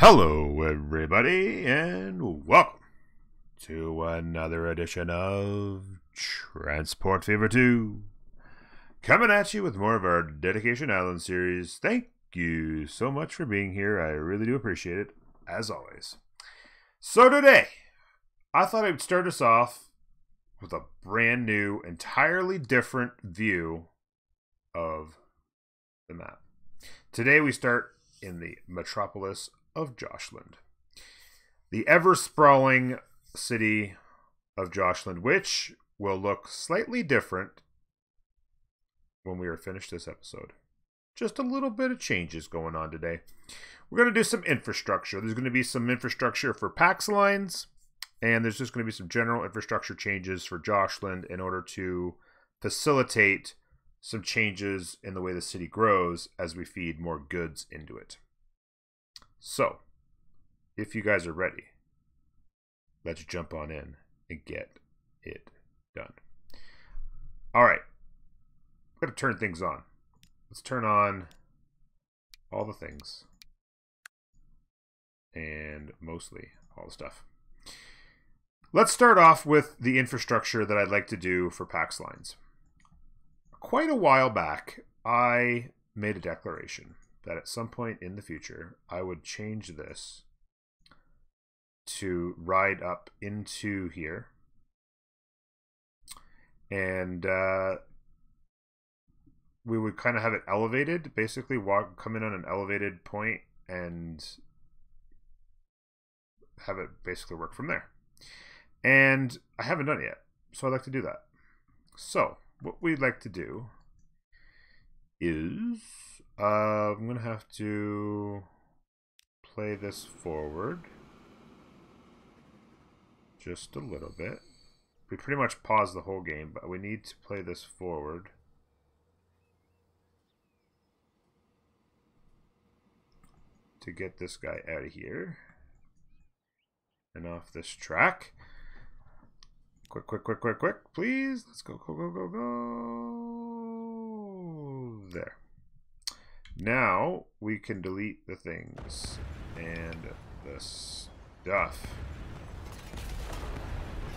Hello, everybody, and welcome to another edition of Transport Fever 2. Coming at you with more of our Dedication Island series. Thank you so much for being here. I really do appreciate it, as always. So today, I thought I would start us off with a brand new, entirely different view of the map. Today we start in the metropolis of Joshland, the ever-sprawling city of Joshland, which will look slightly different when we are finished this episode. Just a little bit of changes going on today. We're going to do some infrastructure. There's going to be some infrastructure for PAX lines, and there's just going to be some general infrastructure changes for Joshland in order to facilitate some changes in the way the city grows as we feed more goods into it. So, if you guys are ready, let's jump on in and get it done. All right, I'm going to turn things on. Let's turn on all the things and mostly all the stuff. Let's start off with the infrastructure that I'd like to do for PAX lines. Quite a while back, I made a declaration that at some point in the future, I would change this to ride up into here. And we would kind of have it elevated, basically come in on an elevated point and have it basically work from there. And I haven't done it yet, so I'd like to do that. So what we'd like to do is I'm going to have to play this forward just a little bit. We pretty much paused the whole game, but we need to play this forward. To get this guy out of here. And off this track. Quick, please. Let's go, go. There. Now we can delete the things and the stuff,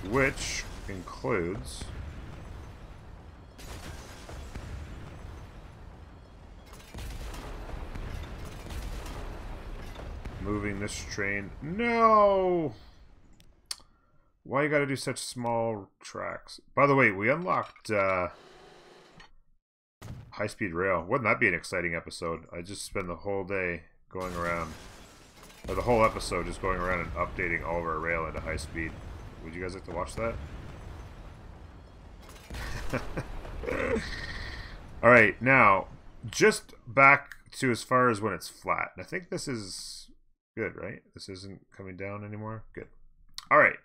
which includes moving this train. No! Why you gotta do such small tracks? By the way, we unlocked high-speed rail. Wouldn't that be an exciting episode? I just spend the whole day going around, or the whole episode just going around and updating all of our rail into high speed. Would you guys like to watch that? Alright, now, just back to as far as when it's flat. I think this is good, right? This isn't coming down anymore? Good. Alright.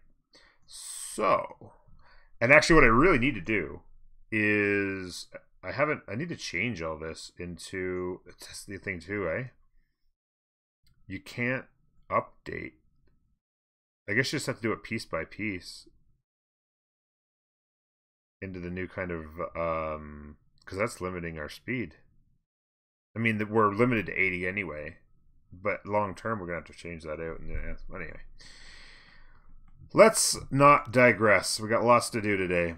So, and actually what I really need to do is I need to change all this into, that's the thing too, eh? You can't update. I guess you just have to do it piece by piece into the new kind of, because that's limiting our speed. I mean, we're limited to 80 anyway, but long term we're going to have to change that out. And anyway, let's not digress. We got lots to do today.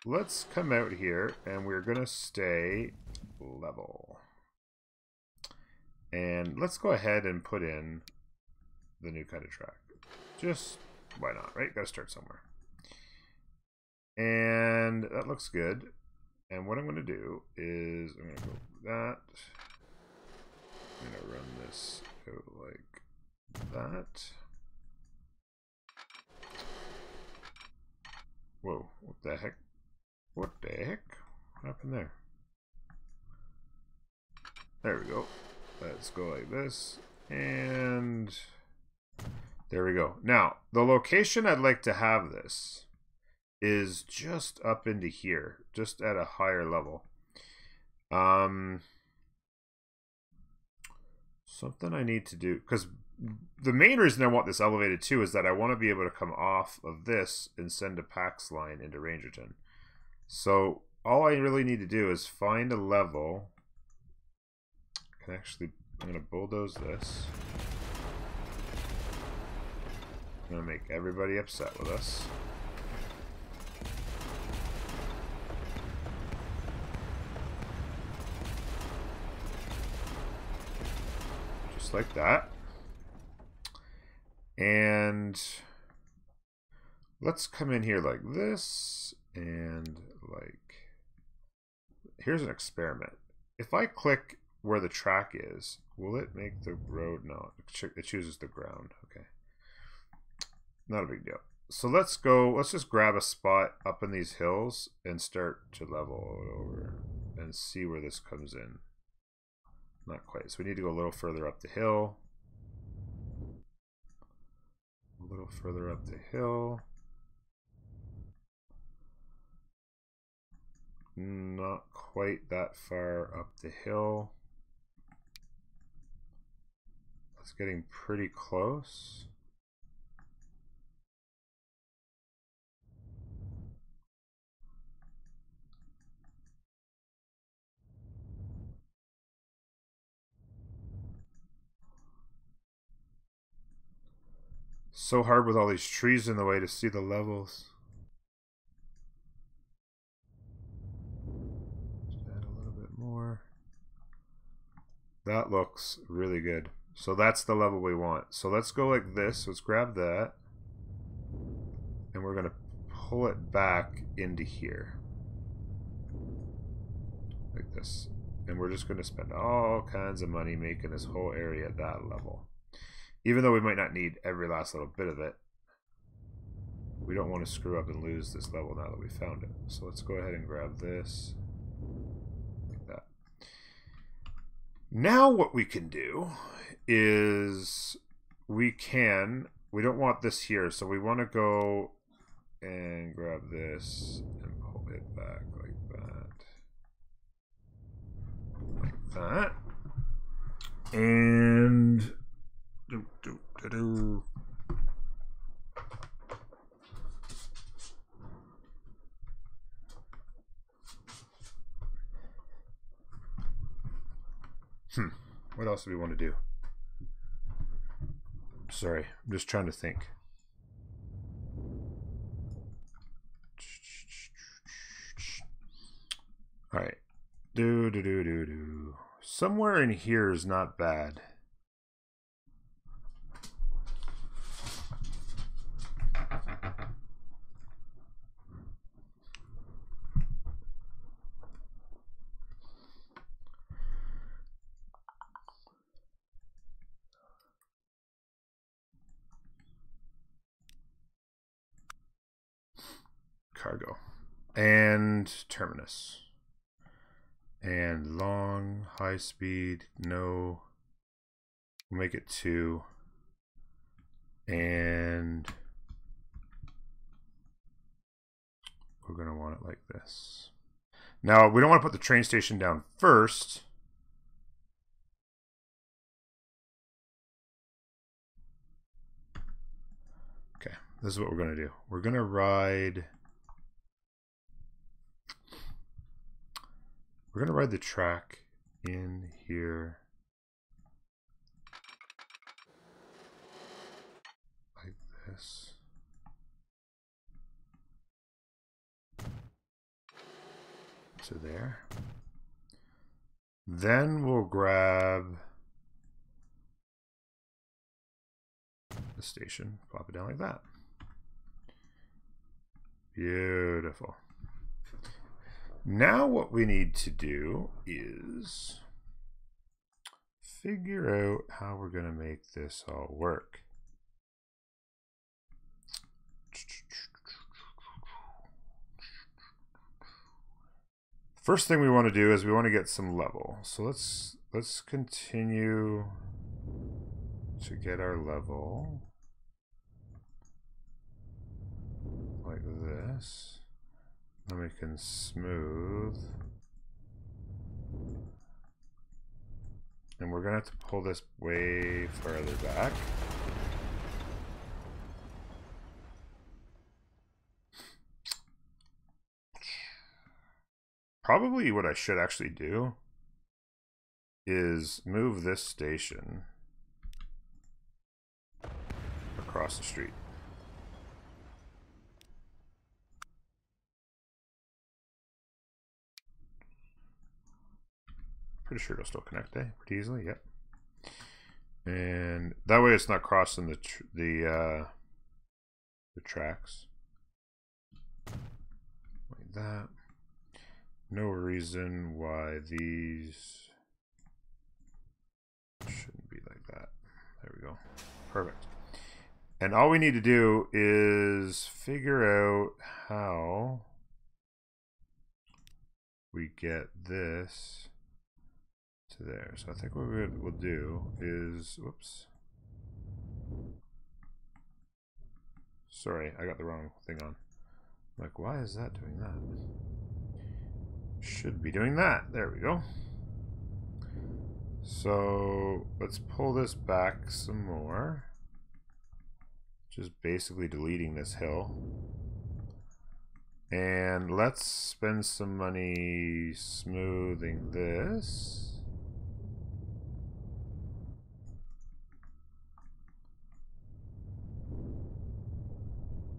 Let's come out here and we're going to stay level. And let's go ahead and put in the new kind of track. Just, why not, right? Got to start somewhere. And that looks good. And what I'm going to do is I'm going to go with that. I'm going to run this out like that. Whoa, what the heck? What the heck? What happened there? There we go. Let's go like this. And there we go. Now, the location I'd like to have this is just up into here, just at a higher level. Something I need to do, because the main reason I want this elevated too is that I want to be able to come off of this and send a PAX line into Rangerton. So all I really need to do is find a level. I can actually I'm gonna bulldoze this. I'm gonna make everybody upset with us. Just like that. And let's come in here like this, and like, here's an experiment. If I click where the track is, will it make the road? No, it chooses the ground. Okay. Not a big deal. So let's just grab a spot up in these hills and start to level it over and see where this comes in. Not quite. So we need to go a little further up the hill. A little further up the hill. Not quite that far up the hill. That's getting pretty close. So hard with all these trees in the way to see the levels. Just add a little bit more. That looks really good. So that's the level we want. So let's go like this. Let's grab that. And we're going to pull it back into here. Like this. And we're just going to spend all kinds of money making this whole area at that level. Even though we might not need every last little bit of it, we don't want to screw up and lose this level now that we found it. So let's go ahead and grab this. Like that. Now what we can do is we don't want this here, so we want to go and grab this and pull it back like that. Like that. And what else do we want to do? Sorry, I'm just trying to think. All right. Somewhere in here is not bad. Cargo and terminus and long, high speed, no, we'll make it 2, and we're going to want it like this. Now we don't want to put the train station down first. Okay, this is what we're going to do. We're going to ride the track in here like this. To there. Then we'll grab the station, pop it down like that. Beautiful. Now what we need to do is figure out how we're going to make this all work. First thing we want to do is we want to get some level. So let's continue to get our level like this. Then we can smooth. And we're going to have to pull this way further back. Probably what I should actually do is move this station across the street. Pretty sure it'll still connect, pretty easily. Yep. And that way it's not crossing the tracks like that. No reason why these shouldn't be like that. There we go. Perfect. And all we need to do is figure out how we get this to there. So I think what we'll do is, whoops. Sorry, I got the wrong thing on. I'm like, why is that doing that? Should be doing that. There we go. So let's pull this back some more. Just basically deleting this hill. And let's spend some money smoothing this.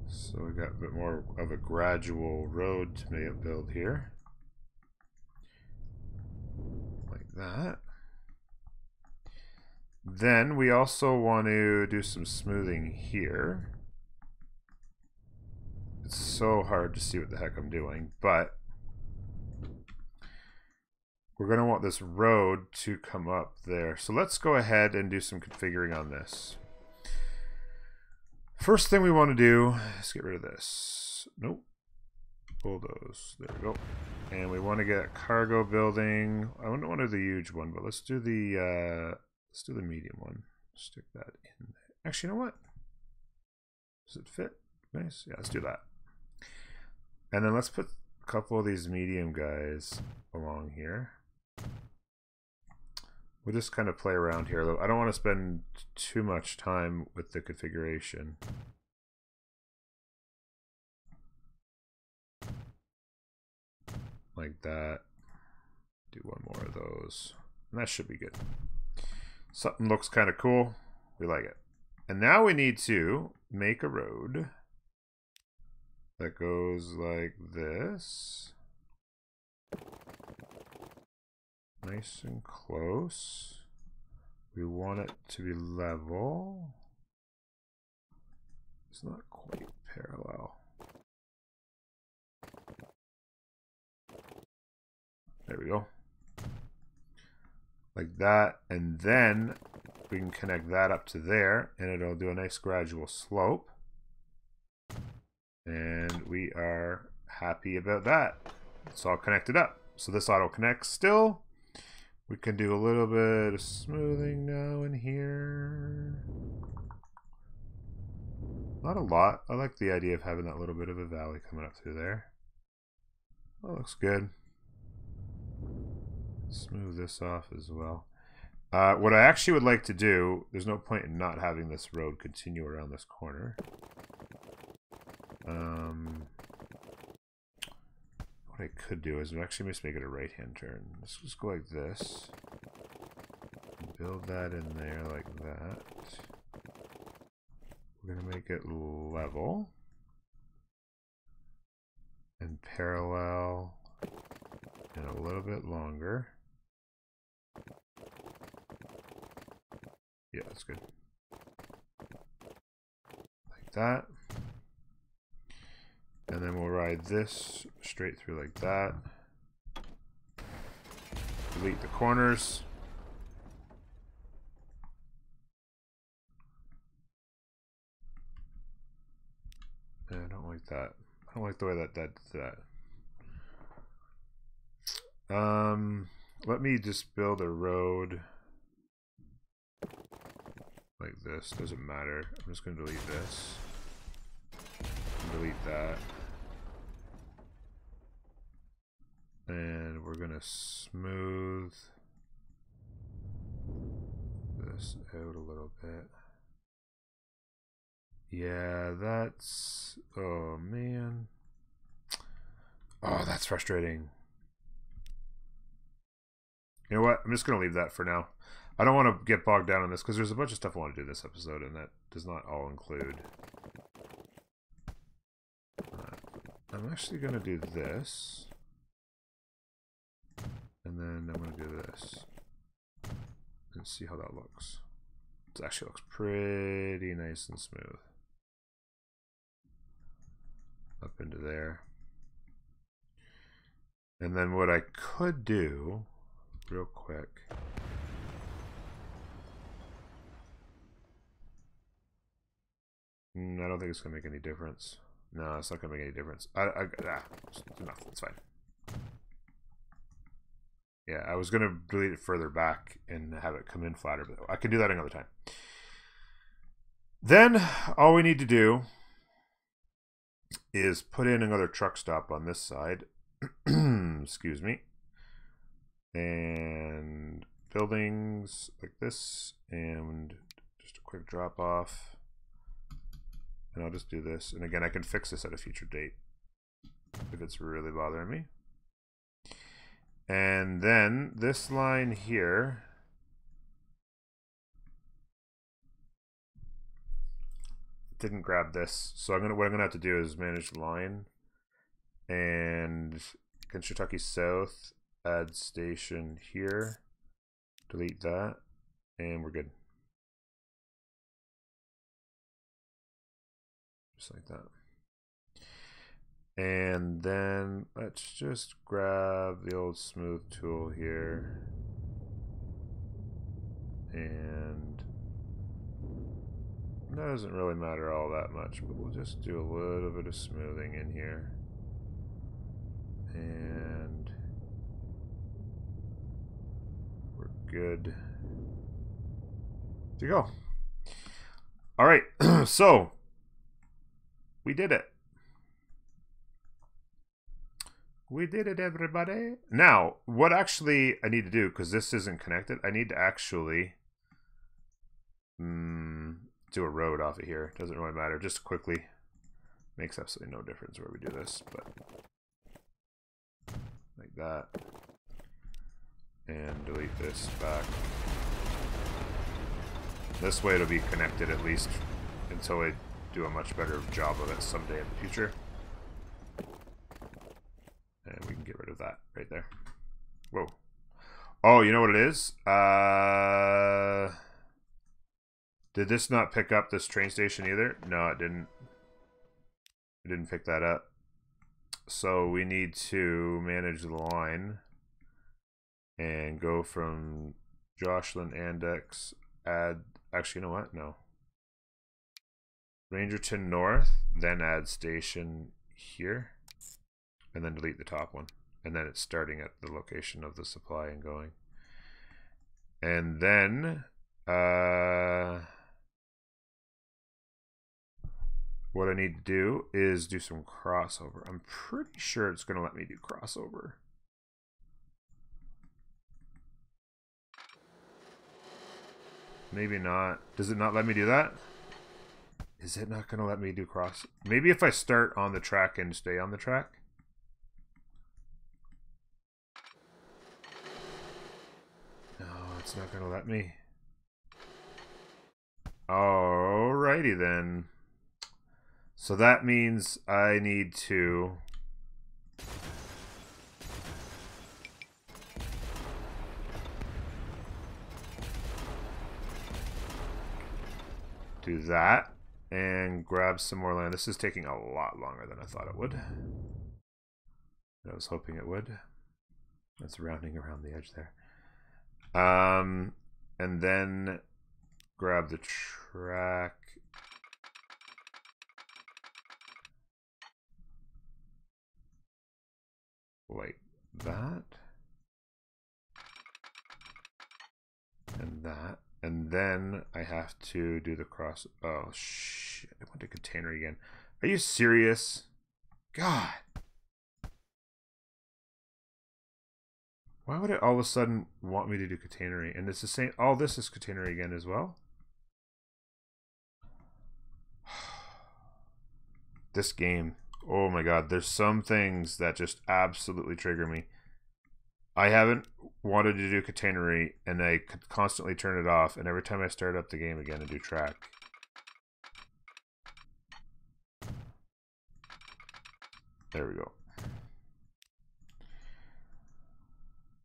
So we got a bit more of a gradual road to build here. Like that. Then we also want to do some smoothing here. It's so hard to see what the heck I'm doing, but we're going to want this road to come up there. So let's go ahead and do some configuring on this. First thing we want to do is get rid of this. Nope. Bulldoze. There we go. And we want to get cargo building. I don't want to do the huge one, but let's do the medium one. Stick that in there. Actually, you know what? Does it fit? Nice. Yeah, let's do that. And then let's put a couple of these medium guys along here. We'll just kind of play around here. I don't want to spend too much time with the configuration. Like that. Do one more of those. And that should be good. Something looks kind of cool. We like it. And now we need to make a road that goes like this. Nice and close. We want it to be level. It's not quite parallel. There we go. Like that, and then we can connect that up to there, and it'll do a nice gradual slope. And we are happy about that. It's all connected up. So this auto connects still. We can do a little bit of smoothing now in here. Not a lot. I like the idea of having that little bit of a valley coming up through there. That looks good. Smooth this off as well. What I actually would like to do, there's no point in not having this road continue around this corner. What I could do is actually just make it a right-hand turn. Let's just go like this. Build that in there like that. We're going to make it level and parallel and a little bit longer. Yeah, that's good. Like that. And then we'll ride this straight through like that. Delete the corners. I don't like that. I don't like the way that does that. Let me just build a road like this. Doesn't matter. I'm just going to delete this. Delete that. And we're going to smooth this out a little bit. Yeah, that's... Oh, man. Oh, that's frustrating. You know what? I'm just going to leave that for now. I don't want to get bogged down on this because there's a bunch of stuff I want to do this episode, and that does not all include. I'm actually going to do this. And then I'm going to do this. And see how that looks. It actually looks pretty nice and smooth. Up into there. And then what I could do, real quick. I don't think it's going to make any difference. No, it's not going to make any difference. It's enough. It's fine. Yeah, I was going to delete it further back and have it come in flatter, but I can do that another time. Then, all we need to do is put in another truck stop on this side. Excuse me. And buildings like this, and just a quick drop off. And I'll just do this. And again, I can fix this at a future date if it's really bothering me. And then this line here didn't grab this. So what I'm gonna have to do is manage the line and Kentucky South, add station here, delete that, and we're good. Just like that. And then let's just grab the old smooth tool here. And that doesn't really matter all that much, but we'll just do a little bit of smoothing in here. And we're good to go. All right, so we did it. We did it, everybody. Now, what actually I need to do, because this isn't connected, I need to actually do a road off of here. Doesn't really matter. Just quickly. Makes absolutely no difference where we do this, but like that. And delete this back. This way it'll be connected at least until I do a much better job of it someday in the future. And we can get rid of that right there. Whoa. Oh, you know what it is? Did this not pick up this train station either? No, it didn't. It didn't pick that up. So we need to manage the line and go from Jocelyn Index, add, actually, you know what? No. Rangerton North, then add station here, and then delete the top one. And then it's starting at the location of the supply and going. And then, what I need to do is do some crossover. I'm pretty sure it's going to let me do crossover. Maybe not. Does it not let me do that? Is it not going to let me do cross? Maybe if I start on the track and stay on the track. No, it's not going to let me. Alrighty then. So that means I need to do that and grab some more land. This is taking a lot longer than I thought it would. I was hoping it would. That's rounding around the edge there. And then grab the track. Like that. And that. And then I have to do the cross. Oh, shit. I went to container again. Are you serious? God. Why would it all of a sudden want me to do catenary? And it's the same. All this is catenary again as well. This game. Oh my god. There's some things that just absolutely trigger me. I haven't wanted to do catenary, and I could constantly turn it off, and every time I start up the game again and do track. There we go.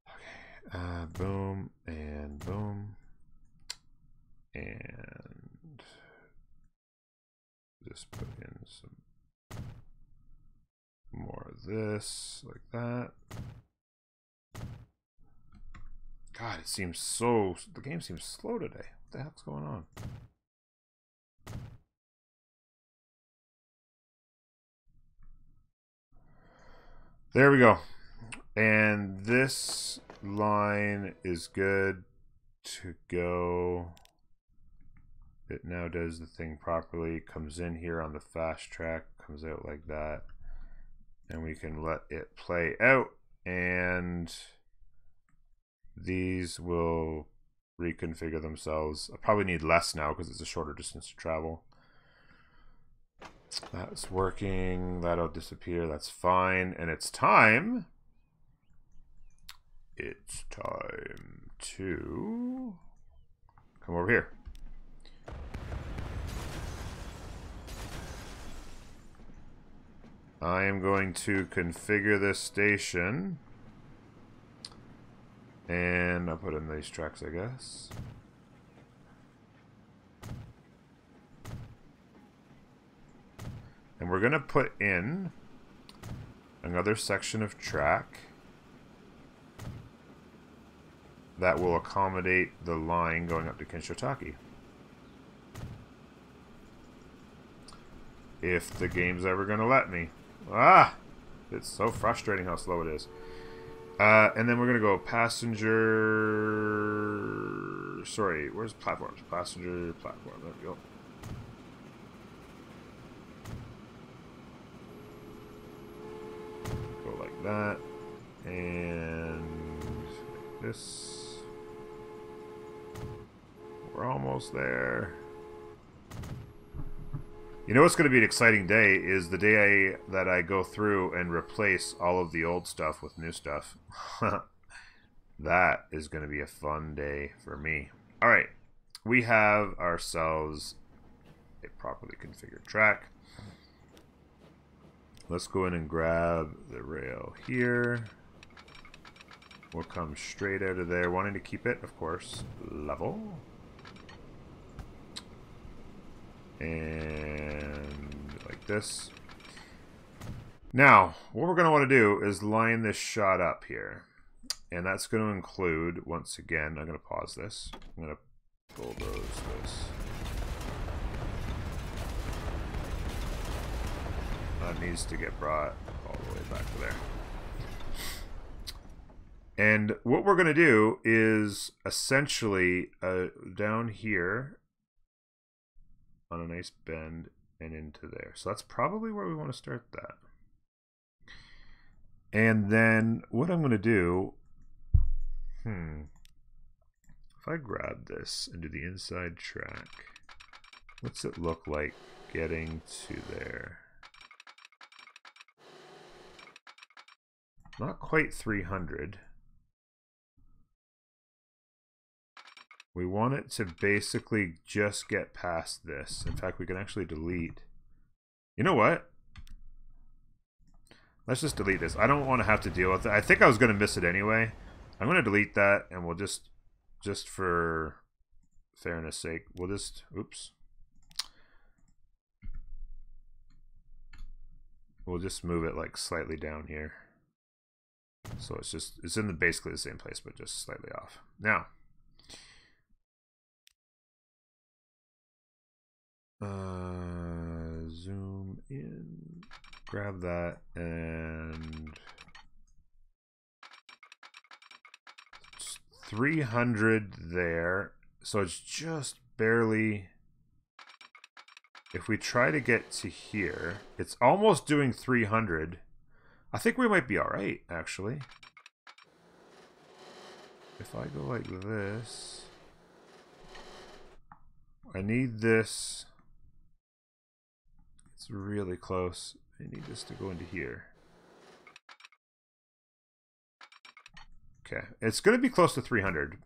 Okay, boom, and boom. And just put in some more of this, like that. God, it seems so... The game seems slow today. What the heck's going on? There we go. And this line is good to go. It now does the thing properly. Comes in here on the fast track. Comes out like that. And we can let it play out. And these will reconfigure themselves. I probably need less now because it's a shorter distance to travel. That's working. That'll disappear. That's fine. And it's time. It's time to come over here. I am going to configure this station. And I'll put in these tracks, I guess. And we're going to put in another section of track that will accommodate the line going up to Kinshotaki. If the game's ever going to let me. Ah! It's so frustrating how slow it is. And then we're going to go passenger... Sorry, where's platforms? Passenger platform. There we go. Go like that. And like this. We're almost there. You know what's going to be an exciting day is the day that I go through and replace all of the old stuff with new stuff. That is going to be a fun day for me. All right, we have ourselves a properly configured track. Let's go in and grab the rail here. We'll come straight out of there, wanting to keep it, of course, level. And like this. Now, what we're going to want to do is line this shot up here. And that's going to include, once again, I'm going to pause this. I'm going to bulldoze this. That needs to get brought all the way back to there. And what we're going to do is essentially down here on a nice bend and into there. So that's probably where we want to start that. And then what I'm going to do, if I grab this and do the inside track, what's it look like getting to there? Not quite 300. We want it to basically just get past this. In fact, we can actually delete. You know what? Let's just delete this. I don't want to have to deal with it. I think I was going to miss it anyway. I'm going to delete that, and we'll just for fairness sake, we'll just, oops. We'll just move it like slightly down here. So it's in basically the same place, but just slightly off. Now, zoom in, grab that, and 300 there. So it's just barely, if we try to get to here, it's almost doing 300. I think we might be all right, actually. If I go like this, I need this. It's really close. I need this to go into here. Okay, it's going to be close to 300.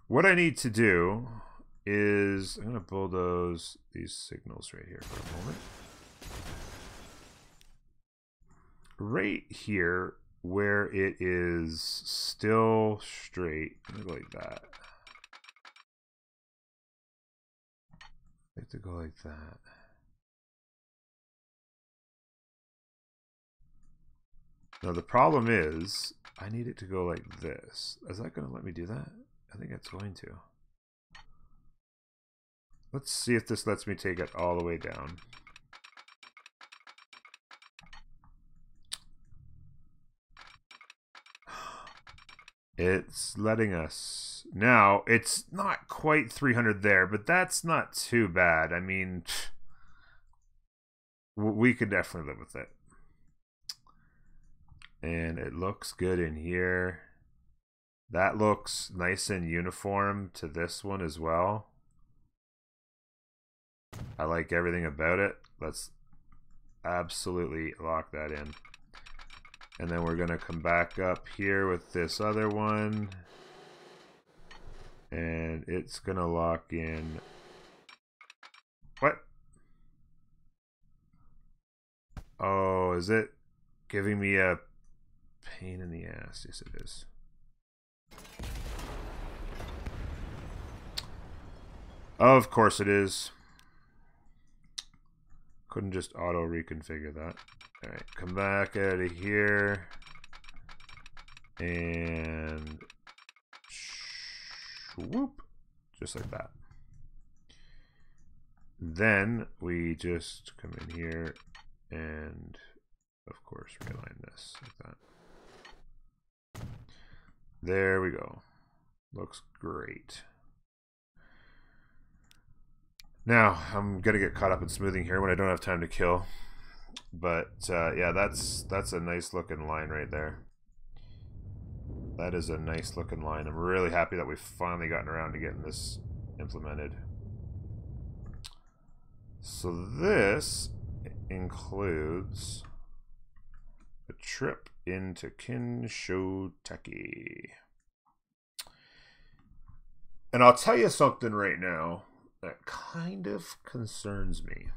What I need to do is I'm going to bulldoze these signals right here for a moment. Right here, where it is still straight, like that. I have to go like that. Now the problem is, I need it to go like this. Is that going to let me do that? I think it's going to. Let's see if this lets me take it all the way down. It's letting us. Now, it's not quite 300 there, but that's not too bad. I mean, we could definitely live with it. And it looks good in here. That looks nice and uniform to this one as well. I like everything about it. Let's absolutely lock that in. And then we're going to come back up here with this other one. And it's going to lock in. What? Oh, is it giving me a pain in the ass? Yes, it is. Of course it is. Couldn't just auto reconfigure that. Alright, come back out of here. And whoop. Just like that. Then we just come in here and of course realign this like that. There we go. Looks great. Now, I'm going to get caught up in smoothing here when I don't have time to kill. But, yeah, that's a nice looking line right there. That is a nice looking line. I'm really happy that we've finally gotten around to getting this implemented. So this includes a trip into Kinshoteki. And I'll tell you something right now that kind of concerns me.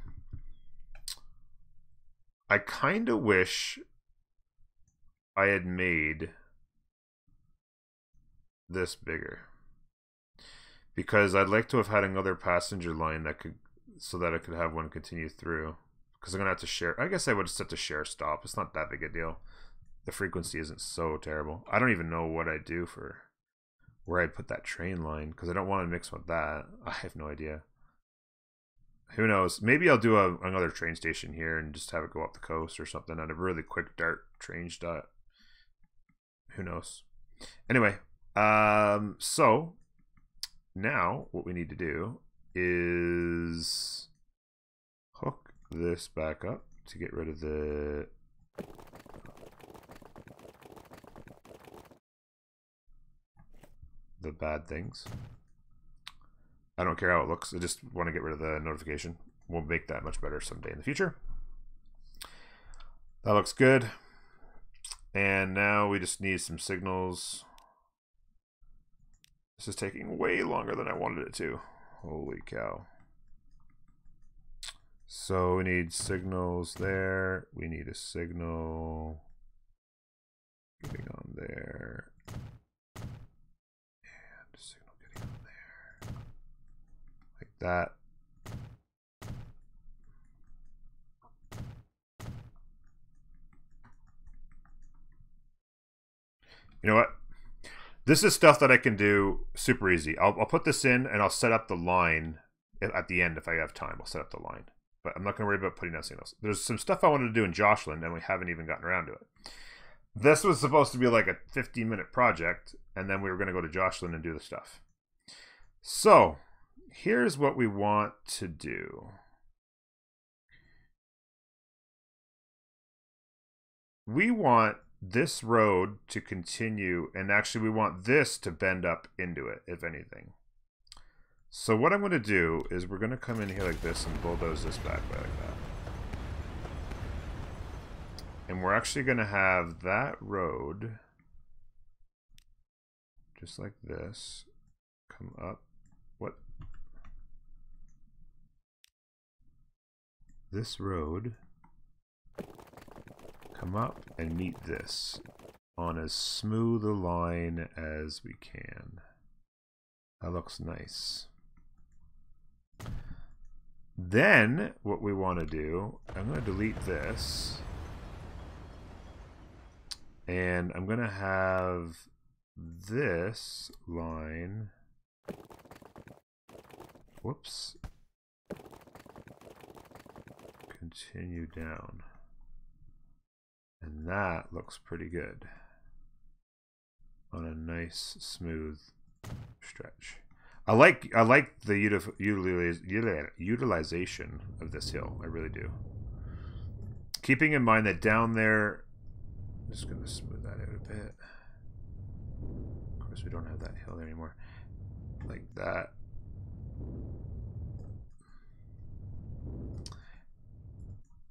I kind of wish I had made this bigger, because I'd like to have had another passenger line that could, so that I could have one continue through, because I'm gonna have to share. I guess I would have set to share stop. It's not that big a deal. The frequency isn't so terrible. I don't even know what I'd do for where I'd put that train line, because I don't want to mix with that. I have no idea. Who knows? Maybe I'll do another train station here and just have it go up the coast or something at a really quick dart train stop. Who knows? Anyway, so now what we need to do is hook this back up to get rid of the bad things. I don't care how it looks. I just want to get rid of the notification. We'll make that much better someday in the future. That looks good. And now we just need some signals. This is taking way longer than I wanted it to. Holy cow. So we need signals there. We need a signal getting on there. And a signal getting on there. Like that. You know what? This is stuff that I can do super easy. I'll put this in and I'll set up the line at the end if I have time. I'll set up the line. But I'm not going to worry about putting out signals. There's some stuff I wanted to do in Jocelyn and we haven't even gotten around to it. This was supposed to be like a 15-minute project, and then we were going to go to Jocelyn and do the stuff. So here's what we want to do. We want this road to continue, and actually we want this to bend up into it, if anything. So what I'm going to do is we're going to come in here like this and bulldoze this back like that. And we're actually going to have that road just like this. Come up. What? This road. Come up and meet this on as smooth a line as we can. That looks nice. Then what we want to do, I'm going to delete this. And I'm going to have this line, whoops, continue down. And that looks pretty good on a nice smooth stretch. I like the utilization of this hill. I really do. Keeping in mind that down there, I'm just going to smooth that out a bit. Of course, we don't have that hill there anymore. Like that.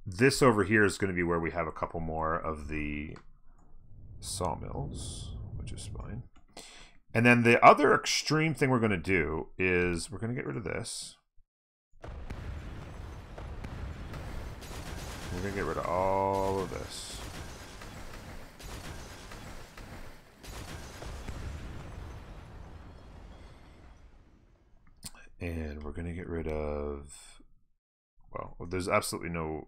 This over here is going to be where we have a couple more of the sawmills, which is fine. And then the other extreme thing we're going to do is we're going to get rid of this. We're going to get rid of all of this. And we're going to get rid of, well, there's absolutely no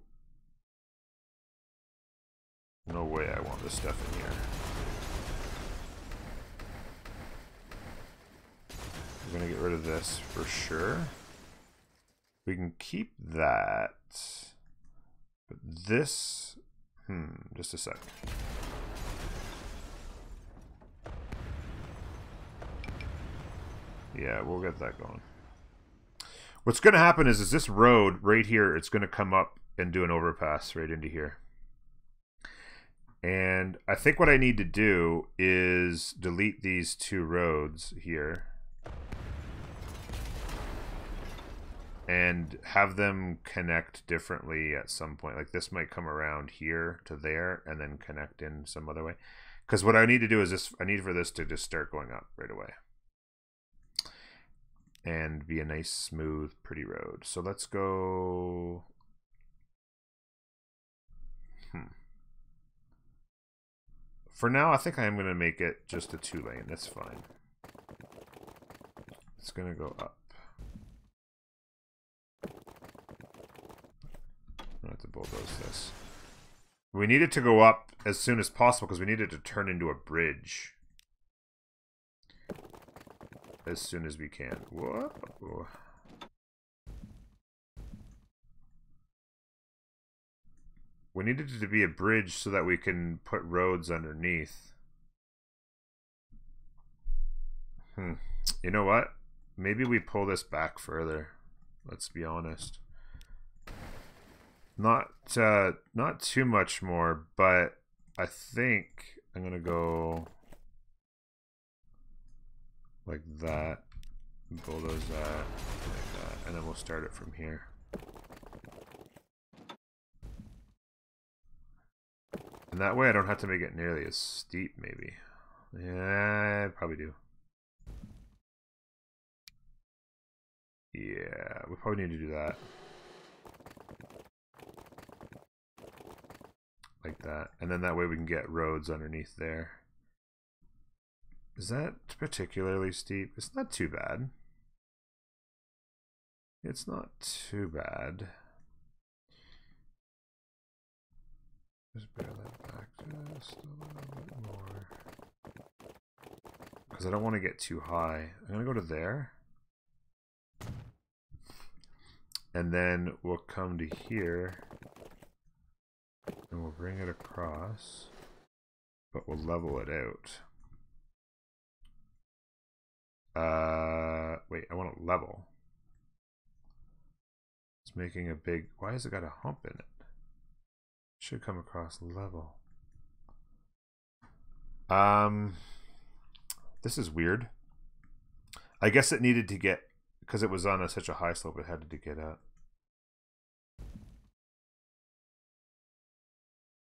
way I want this stuff in here. We're going to get rid of this for sure. We can keep that. But this, just a sec. Yeah, we'll get that going. What's going to happen is this road right here, it's going to come up and do an overpass right into here. And I think what I need to do is delete these two roads here and have them connect differently at some point. Like this might come around here to there and then connect in some other way. Because what I need to do is this, I need for this to just start going up right away. And be a nice, smooth, pretty road. So let's go... For now, I think I am going to make it just a 2-lane. That's fine. It's going to go up. I have to bulldoze this. We need it to go up as soon as possible because we need it to turn into a bridge as soon as we can. Whoa. We needed it to be a bridge so that we can put roads underneath. You know what? Maybe we pull this back further. Let's be honest. Not too much more, but I think I'm gonna go like that, bulldoze that, like that, and then we'll start it from here. And that way I don't have to make it nearly as steep, maybe. Yeah, I probably do. Yeah, we probably need to do that. Like that. And then that way we can get roads underneath there. Is that particularly steep? It's not too bad. It's not too bad. Just bear that back just a little bit more. Because I don't want to get too high. I'm going to go to there. And then we'll come to here. And we'll bring it across. But we'll level it out. Wait, I want it level. It's making a big... Why has it got a hump in it? Should come across level. This is weird. I guess it needed to get, because it was on such a high slope, it had to get up.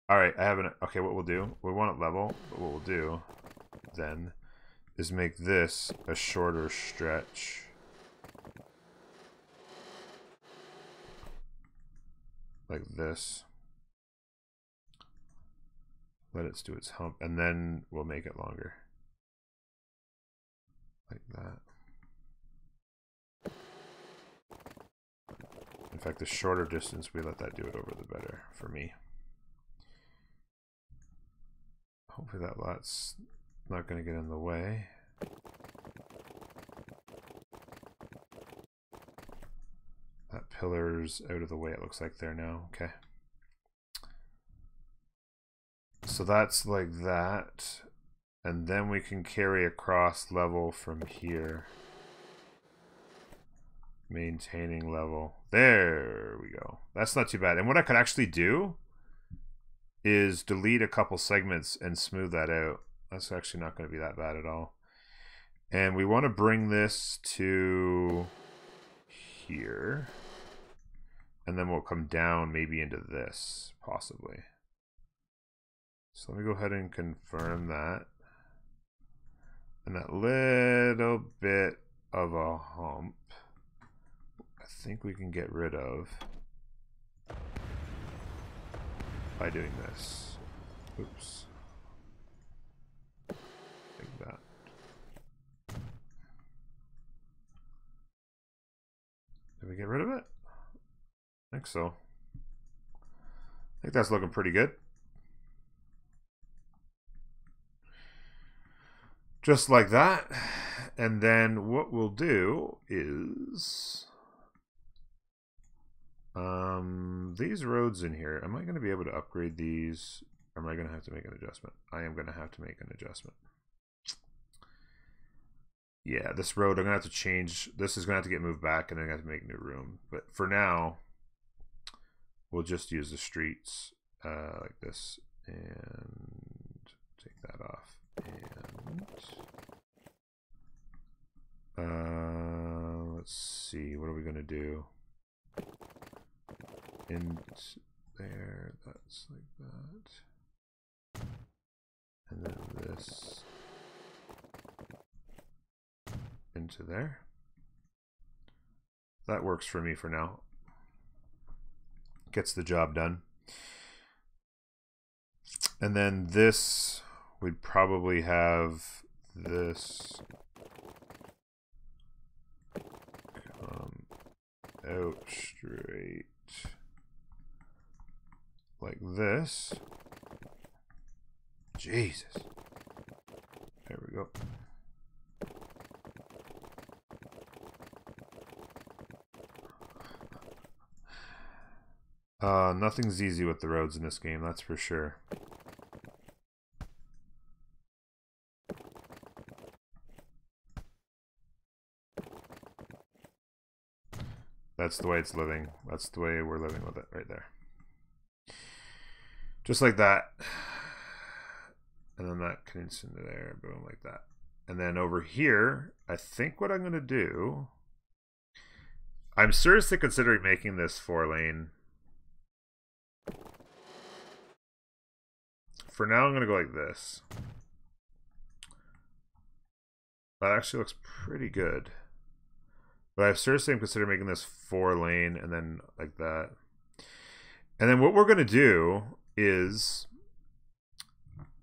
All right, I have an, okay, what we'll do, we want it level, but what we'll do then is make this a shorter stretch. Like this. Let it do its hump, and then we'll make it longer. Like that. In fact, the shorter distance we let that do it over, the better for me. Hopefully that lot's not going to get in the way. That pillar's out of the way, it looks like there now. Okay. So that's like that. And then we can carry across level from here. Maintaining level. There we go. That's not too bad. And what I could actually do is delete a couple segments and smooth that out. That's actually not going to be that bad at all. And we want to bring this to here. And then we'll come down maybe into this, possibly. So let me go ahead and confirm that. And that little bit of a hump, I think we can get rid of by doing this. Oops. Like that. Did we get rid of it? I think so. I think that's looking pretty good. Just like that. And then what we'll do is these roads in here, am I going to be able to upgrade these, or am I going to have to make an adjustment? I am going to have to make an adjustment. Yeah, this road I'm going to have to change. This is going to have to get moved back, and then I have to make new room. But for now, we'll just use the streets like this, and take that off. And let's see, what are we gonna do? In there, that's like that, and then this into there. That works for me for now. Gets the job done. And then this, we'd probably have this come out straight like this. Jesus. There we go. Nothing's easy with the roads in this game, that's for sure. That's the way it's living. That's the way we're living with it right there. Just like that. And then that connects into there. Boom, like that. And then over here, I think what I'm going to do... I'm seriously considering making this 4-lane. For now, I'm going to go like this. That actually looks pretty good. But I've seriously considered making this 4-lane and then like that. And then what we're going to do is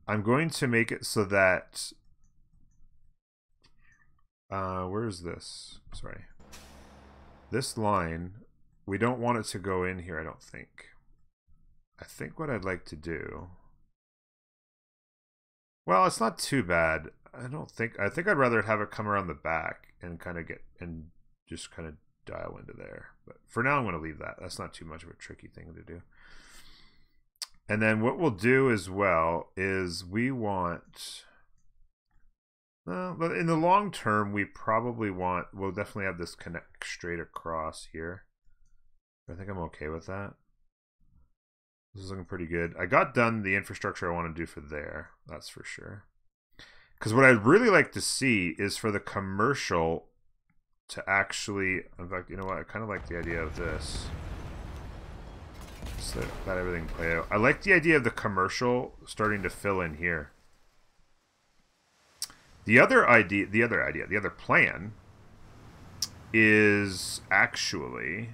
I'm going to make it so that where is this? Sorry. This line, we don't want it to go in here, I don't think. I think what I'd like to do... Well, it's not too bad. I think I'd rather have it come around the back and kind of get... and just kind of dial into there. But for now, I'm going to leave that. That's not too much of a tricky thing to do. And then what we'll do as well is we want... but in the long term, we probably want... We'll definitely have this connect straight across here. I think I'm okay with that. This is looking pretty good. I got done the infrastructure I want to do for there. That's for sure. Because what I'd really like to see is for the commercial... to actually, in fact, you know what? I kind of like the idea of this. So let everything play out. I like the idea of the commercial starting to fill in here. The other plan is actually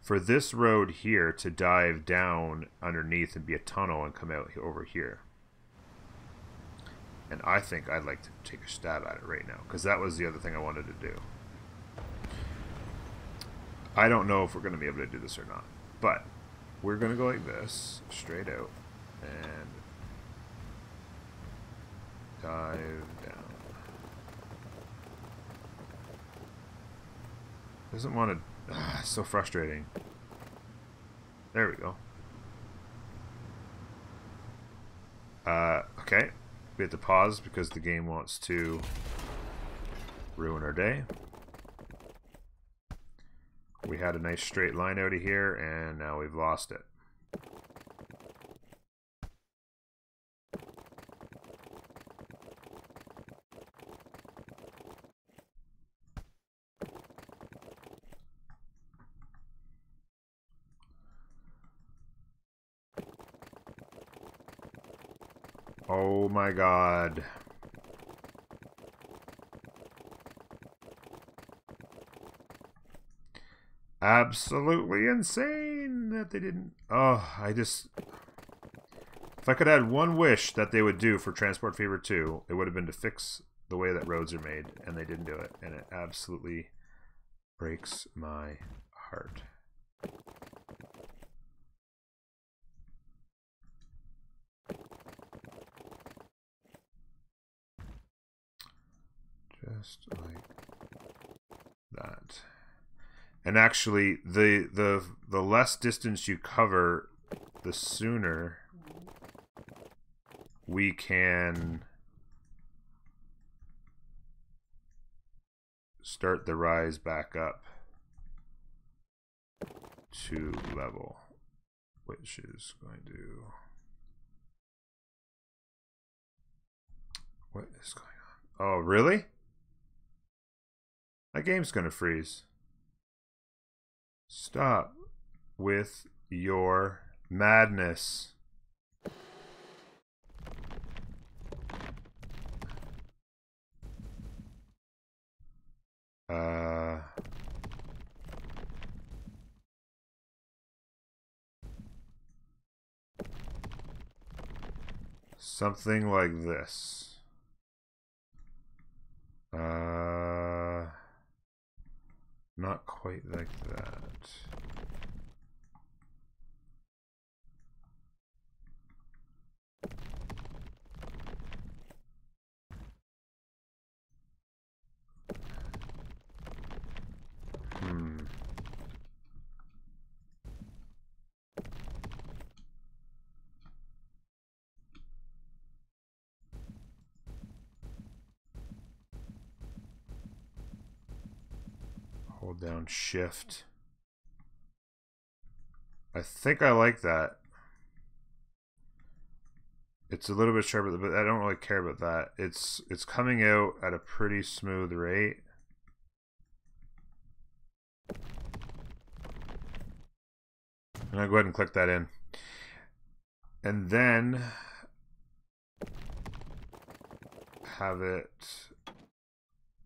for this road here to dive down underneath and be a tunnel and come out over here. And I think I'd like to take a stab at it right now, because that was the other thing I wanted to do. I don't know if we're going to be able to do this or not, but we're going to go like this, straight out, and dive down. Doesn't want to... so frustrating. There we go. Okay. We have to pause because the game wants to ruin our day. We had a nice straight line out of here, and now we've lost it. Oh my god. Absolutely insane that they didn't... Oh, I just... If I could add one wish that they would do for Transport Fever 2, it would have been to fix the way that roads are made, and they didn't do it, and it absolutely breaks my heart. Just like that. And actually, the less distance you cover, the sooner we can start the rise back up to level, which is going to... What is going on? Oh, really? That game's gonna freeze. Stop with your madness. Something like this. Not quite like that. Hold down shift. I think I like that. It's a little bit sharper, but I don't really care about that. It's coming out at a pretty smooth rate. And I'll go ahead and click that in. And then have it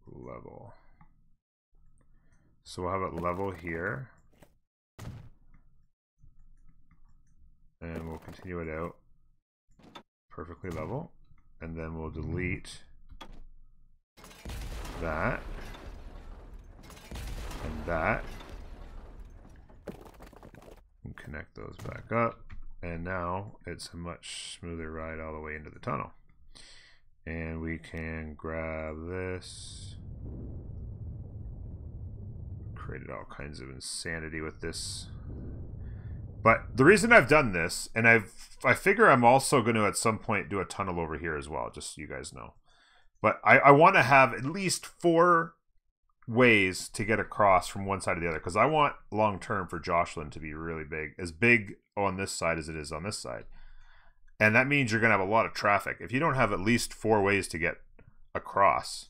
level. So we'll have it level here. And we'll continue it out perfectly level. And then we'll delete that and that. And connect those back up. And now it's a much smoother ride all the way into the tunnel. And we can grab this. Created all kinds of insanity with this. But the reason I've done this, and I figure I'm also going to at some point do a tunnel over here as well, just so you guys know. But I want to have at least 4 ways to get across from one side to the other, because I want long term for Jocelyn to be really big, as big on this side as it is on this side. And that means you're going to have a lot of traffic. If you don't have at least 4 ways to get across,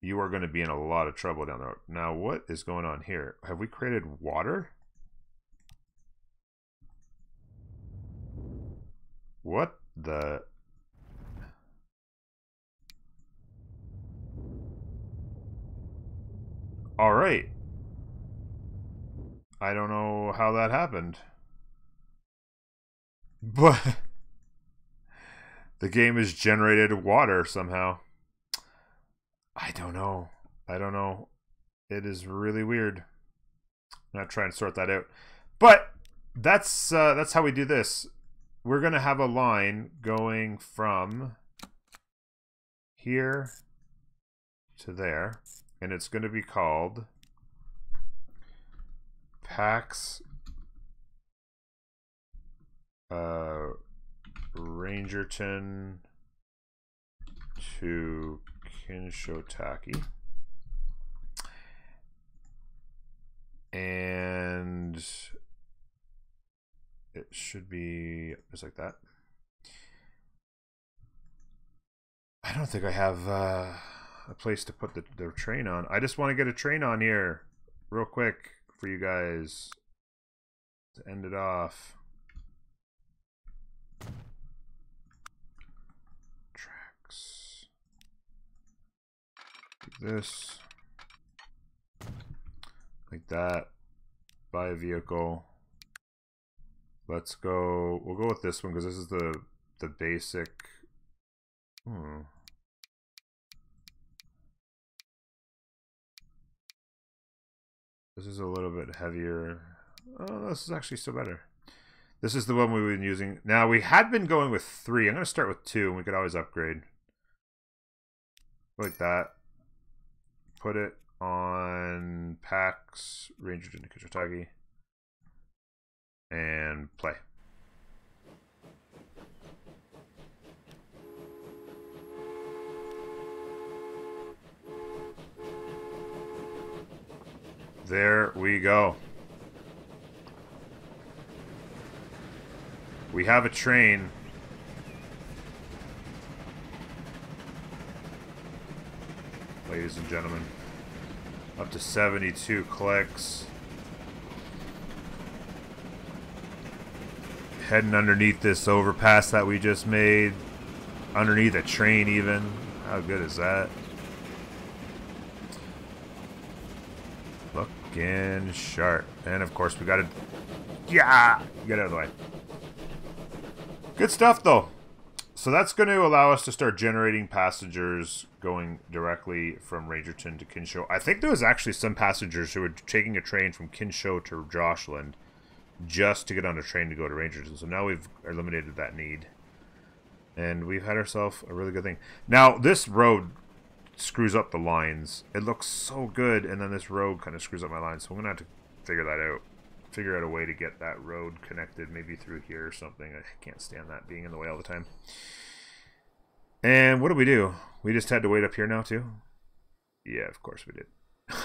you are going to be in a lot of trouble down the road. Now, what is going on here? Have we created water? What the... All right. I don't know how that happened. But the game has generated water somehow. I don't know. I don't know. It is really weird. I'm gonna try and sort that out. But that's how we do this. We're gonna have a line going from here to there, and it's gonna be called PAX Rangerton to Kinshotaki. And it should be just like that. I don't think I have a place to put the train on. I just want to get a train on here real quick for you guys to end it off. Tracks. Do this. Like that. Buy a vehicle. Let's go. We'll go with this one because this is the basic. This is a little bit heavier. Oh, this is actually still better. This is the one we've been using. Now, we had been going with 3. I'm going to start with 2, and we could always upgrade. Like that. Put it on PAX, Rangerton to Kinshotaki, and play. There we go. We have a train. Ladies and gentlemen. Up to 72 clicks. Heading underneath this overpass that we just made. Underneath a train even. How good is that? Looking sharp. And of course we gotta... Yeah! Get out of the way. Good stuff though. So that's going to allow us to start generating passengers going directly from Rangerton to Kinshow. I think there was actually some passengers who were taking a train from Kinshow to Joshland just to get on a train to go to Rangerton. So now we've eliminated that need. And we've had ourselves a really good thing. Now, this road screws up the lines. It looks so good, and then this road kind of screws up my lines. So I'm going to have to figure that out. Figure out a way to get that road connected, maybe through here or something. I can't stand that being in the way all the time. And what do? We just had to wait up here now too? Yeah, of course we did.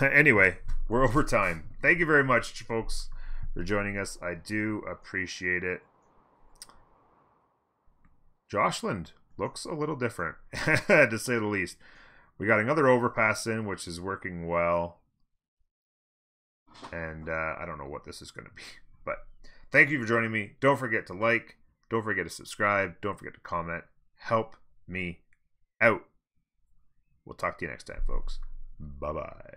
Anyway, we're over time. Thank you very much, folks, for joining us. I do appreciate it. Joshland looks a little different, to say the least. We got another overpass in, which is working well. And I don't know what this is going to be. But thank you for joining me. Don't forget to like. Don't forget to subscribe. Don't forget to comment. Help me out. We'll talk to you next time, folks. Bye-bye.